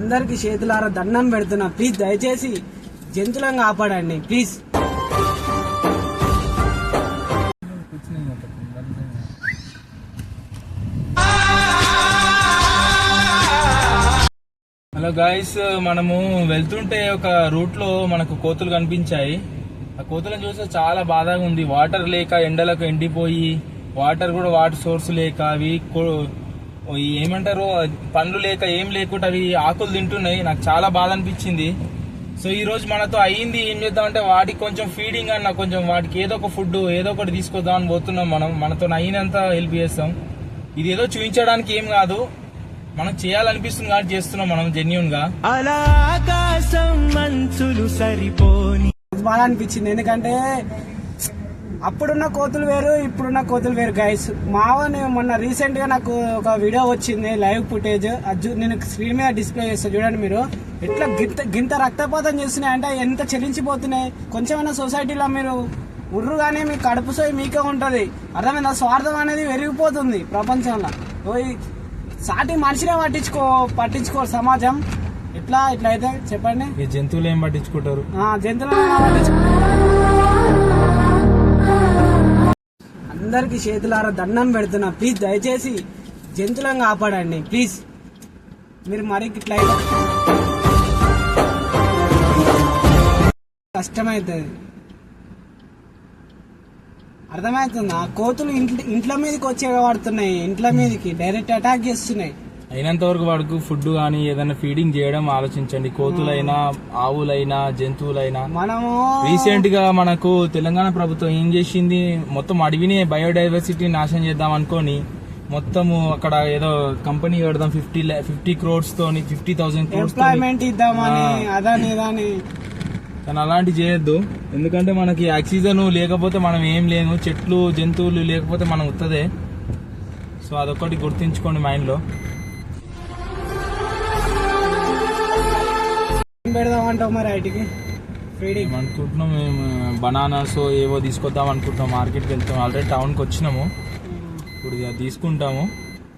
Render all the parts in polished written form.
అందరికి చేతులారా దండం పెడుతున్నా. ప్లీజ్ దయచేసి జంతువులను కాపాడండి ప్లీజ్. హలో గాయస్, మనము వెళ్తుంటే ఒక రూట్ లో మనకు కోతులు కనిపించాయి. ఆ కోతులను చూస్తే చాలా బాధగా ఉంది. వాటర్ లేక ఎండలకు ఎండిపోయి వాటర్ సోర్స్ లేక అవి ఏమంటారు పండ్లు లేక ఏం లేకుండా అవి ఆకులు తింటున్నాయి. నాకు చాలా బాధ అనిపించింది. సో ఈ రోజు మనతో అయ్యింది ఏం చేద్దామంటే వాటికి కొంచెం ఫీడింగ్ అన్న కొంచెం వాటికి ఏదో ఒక ఫుడ్ ఏదో ఒకటి తీసుకొద్దాం అని పోతున్నాం. మనతో అయినంత హెల్ప్ చేస్తాం. ఇది ఏదో చూపించడానికి ఏం కాదు, మనం చేయాలనిపిస్తుంది కాబట్టి చేస్తున్నాం మనం జెన్యూన్ గా. అలా ఆకాశం మంచులు సరిపోని బాగా అనిపించింది. ఎందుకంటే అప్పుడున్న కోతులు వేరు, ఇప్పుడున్న కోతులు వేరు గైస్. మావని మొన్న రీసెంట్ గా నాకు ఒక వీడియో వచ్చింది, లైవ్ ఫుటేజ్. నేను స్క్రీన్ మీద డిస్ప్లే చేస్తా చూడండి. మీరు ఎట్లా గింత రక్తపాతం చేస్తున్నాయి అంటే ఎంత చెల్లించిపోతున్నాయి. కొంచెమైనా సొసైటీలో మీరు ఉర్రు కానీ మీ కడుపు సోయి మీకే ఉంటది. అర్థమైందా? స్వార్థం అనేది పెరిగిపోతుంది ప్రపంచంలో. సాటి మనిషినే పట్టించుకోరు సమాజం. ఇట్లా అయితే చెప్పండి. ఈ జంతువులు ఏం పట్టించుకుంటారు? అందరికి చేతులారా దండం పెడుతున్నా. ప్లీజ్ దయచేసి జంతువులను కాపాడండి ప్లీజ్. మీరు మరి ఇట్లా అయితే కష్టమవుతుంది. అర్థమవుతుందా? కోతులు ఇంట్లో మీదకి వచ్చి పడుతున్నాయి, ఇంట్లో మీదకి డైరెక్ట్ అటాక్ చేస్తున్నాయి. అయినంత వరకు వాడికి ఫుడ్ కానీ ఏదైనా ఫీడింగ్ చేయడం ఆలోచించండి. కోతులైనా ఆవులైనా జంతువులైనా. మనము రీసెంట్ గా మనకు తెలంగాణ ప్రభుత్వం ఏం చేసింది, మొత్తం అడవిని బయోడైవర్సిటీ నాశనం చేద్దాం అనుకోని మొత్తము అక్కడ ఏదో కంపెనీ పెడదాం 50 crores తోని 50,000 crores ఎంప్లాయ్మెంట్ ఇద్దామని అదని ఇదని. కానీ అలాంటి చేయొద్దు. ఎందుకంటే మనకి ఆక్సిజన్ లేకపోతే మనం ఏం లేము, చెట్లు జంతువులు లేకపోతే మనం ఉత్తదే. సో అదొకటి గుర్తుంచుకోండి మైండ్ లో. పెడదామంటావు మరి ఐటీకి ఫీడింగ్ అనుకుంటున్నాం. మేము బనానాస్ ఏవో తీసుకొద్దాం అనుకుంటున్నాం. మార్కెట్కి వెళ్తాం, ఆల్రెడీ టౌన్కి వచ్చినాము. ఇప్పుడు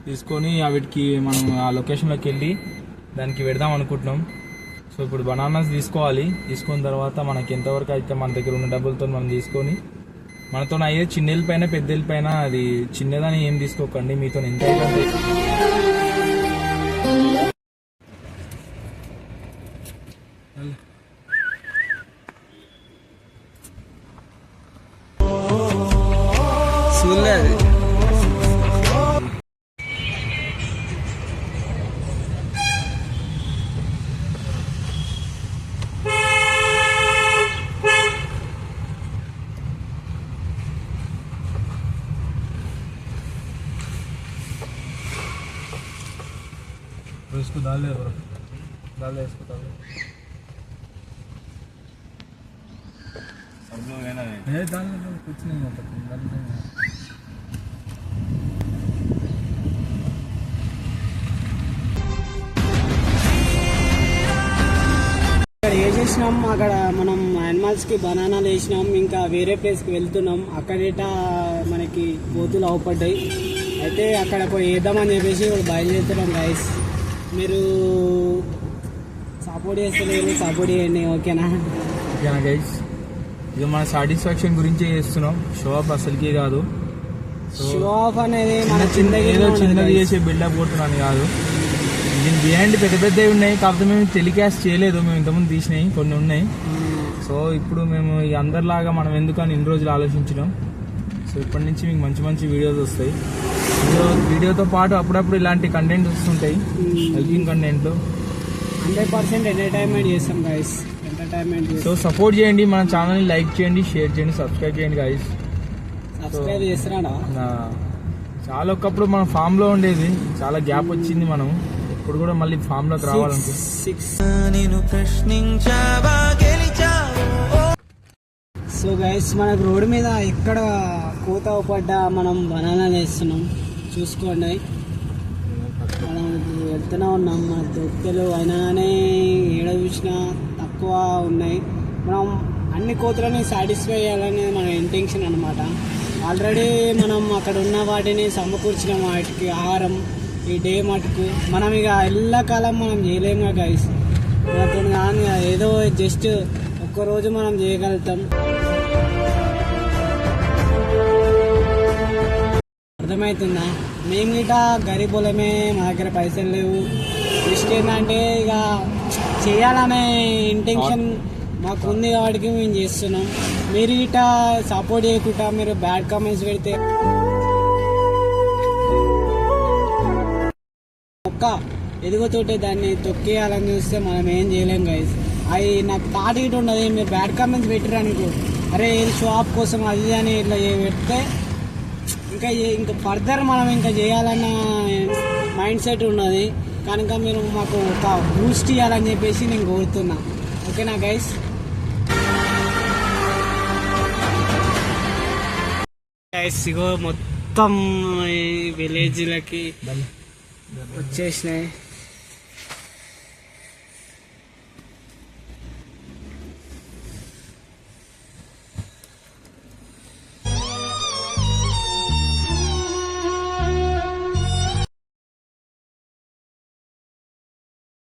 తీసుకొని వీటికి మనం ఆ లొకేషన్లోకి వెళ్ళి దానికి పెడదాం అనుకుంటున్నాం. సో ఇప్పుడు బనానాస్ తీసుకున్న తర్వాత మనకి ఎంతవరకు అయితే మన దగ్గర ఉన్న డబ్బులతో మనం తీసుకొని మనతో అయ్యే చిన్న వెళ్ళిపోయిన పెద్ద వెళ్ళిపోయినా అది చిన్నదని ఏం తీసుకోకండి. మీతో ఎంత అయితే इसको डाल ले इसको डाल ले सब लोग है ना है डाल ले कुछ नहीं होता डाल ले. ఏ చేసినాం అక్కడ మనం యానిమల్స్ కి బనానాలు వేసినాం. ఇంకా వేరే ప్లేస్ కి వెళ్తున్నాం. అక్కడేట మనకి కోతులు అవపడ్డాయి. అయితే అక్కడ పోయి వేద్దామని చెప్పేసి బయలుదేరుతున్నాం గైస్. మీరు సపోర్ట్ చేస్తలేరు, సపోర్ట్ చేయండి. ఓకేనా గైస్? ఇది మన సాటిస్ఫాక్షన్ గురించే చేస్తున్నాం. షో ఆఫ్ అసలుకే కాదు. షో ఆఫ్ అనేది మన ఏదో చిన్నది చేసే బిల్డప్ కొట్టున్నాను కాదు. దీని బిహైండ్ పెద్దవి ఉన్నాయి. కాకపోతే మేము టెలికాస్ట్ చేయలేదు. మేము ఇంతకుముందు తీసినాయి కొన్ని ఉన్నాయి. సో ఇప్పుడు మేము అందరిలాగా మనం ఎందుకని ఇన్ని రోజులు ఆలోచించినాం. సో ఇప్పటి నుంచి మీకు మంచి వీడియోస్ వస్తాయి. వీడియోతో పాటు అప్పుడప్పుడు ఇలాంటి కంటెంట్ వస్తుంటాయి, హెల్పింగ్ కంటెంట్. 100% ఎంటర్టైన్మెంట్ చేస్తాం గైస్. సో సపోర్ట్ చేయండి, మన ఛానల్ ని లైక్ చేయండి, షేర్ చేయండి, సబ్స్క్రైబ్ చేయండి గైస్. సబ్స్క్రైబ్ చేస్తున్నాడా? చాలా ఒకప్పుడు మనం ఫామ్ లో ఉండేది, చాలా గ్యాప్ వచ్చింది. మనం ఇప్పుడు కూడా మళ్ళీ ఫామ్ లోకి రావాలంటే సో గైస్ మనకు రోడ్డు మీద ఎక్కడ కోత పడ్డా మనం బనానాలు వేస్తున్నాం. చూసుకోండి, మనం వెళ్తూనే ఉన్నాం. మన దొక్కలు అయినానే ఏడ చూసినా తక్కువ ఉన్నాయి. మనం అన్ని కోతులని సాటిస్ఫై చేయాలని మన ఇంటెన్షన్ అనమాట. ఆల్రెడీ మనం అక్కడ ఉన్న వాటిని సమకూర్చినాం, వాటికి ఆహారం. ఈ డే మటుకు మనం ఇక ఎల్లకాలం మనం చేయలేము గైస్, మనతో కానీ ఏదో జస్ట్ ఒక్కరోజు మనం చేయగలుగుతాం. అర్థమవుతుందా? మేము గిట గరీబులమే, మా దగ్గర పైసలు లేవు. జస్ట్ ఏంటంటే ఇక చేయాలనే ఇంటెన్షన్ మాకు ఉంది కాబట్టి మేము చేస్తున్నాం. మీరు గిట సపోర్ట్ చేయకుండా మీరు బ్యాడ్ కామెంట్స్ పెడితే ఒక్క ఎదుగుతుంటే దాన్ని తొక్కేయాలని చూస్తే మనం ఏం చేయలేం గైస్. అవి నాకు థాట్ గిట ఉండదు. మీరు బ్యాడ్ కామెంట్స్ పెట్టారు అనుకో, అరే షాప్ కోసం అది అని ఇట్లా పెడితే ఇంకా ఫర్దర్ మనం ఇంకా చేయాలన్న మైండ్ సెట్ ఉన్నది కనుక మీరు మాకు ఒక బూస్ట్ ఇవ్వాలని చెప్పేసి నేను కోరుతున్నా. ఓకేనా గైస్? గైస్ ఇగో మొత్తం విలేజ్లకి వచ్చేసినాయి.